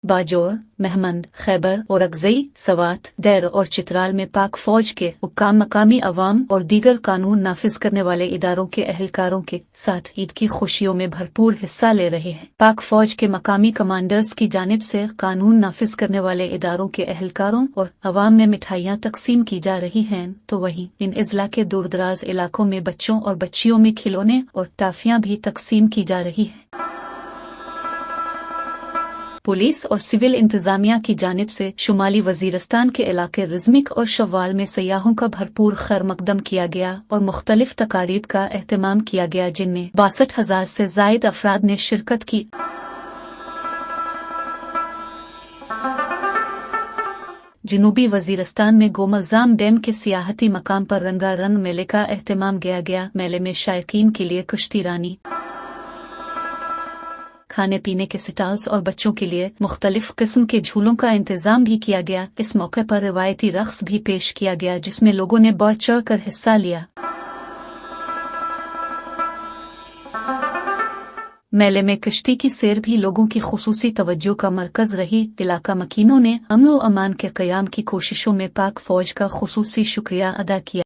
बाजोर, महमंद, खैबर और अगजई, सवात, डैर और चित्राल में पाक फौज के हुक्काम मकामी अवाम और दीगर कानून नाफिज करने वाले इदारों के अहलकारों के साथ ईद की खुशियों में भरपूर हिस्सा ले रहे हैं। पाक फौज के मकामी कमांडर्स की जानिब से कानून नाफिज करने वाले इदारों के अहलकारों और अवाम में मिठाइयाँ तकसीम की जा रही हैं, तो वहीं इन इजला के दूर दराज इलाकों में बच्चों और बच्चियों में खिलौने और टाफियाँ भी तकसीम की जा रही हैं। पुलिस और सिविल इंतजामिया की जानिब से शुमाली वजीरस्तान के इलाके रिजमिक और शव्वाल में सयाहों का भरपूर खैर मकदम किया गया और मुख्तलिफ तकारीब का एहतमाम किया गया, जिनमें 62,000 से जायद अफराद ने शिरकत की। जनूबी वजीरस्तान में गोमलजाम डैम के सियाहती मकाम पर रंगारंग मेले का एहतमाम किया गया। मेले में शायकीन के लिए कश्ती रानी, खाने पीने के स्टॉल्स और बच्चों के लिए मुख्तलिफ किस्म के झूलों का इंतजाम भी किया गया। इस मौके पर रिवायती रक्स भी पेश किया गया, जिसमें लोगों ने बढ़ चढ़ कर हिस्सा लिया। मेले में कश्ती की सैर भी लोगों की खुसूसी तवज्जो का मरकज रही। इलाका मकीनों ने अमन व अमान के क़याम की कोशिशों में पाक फौज का खुसूसी शुक्रिया अदा किया।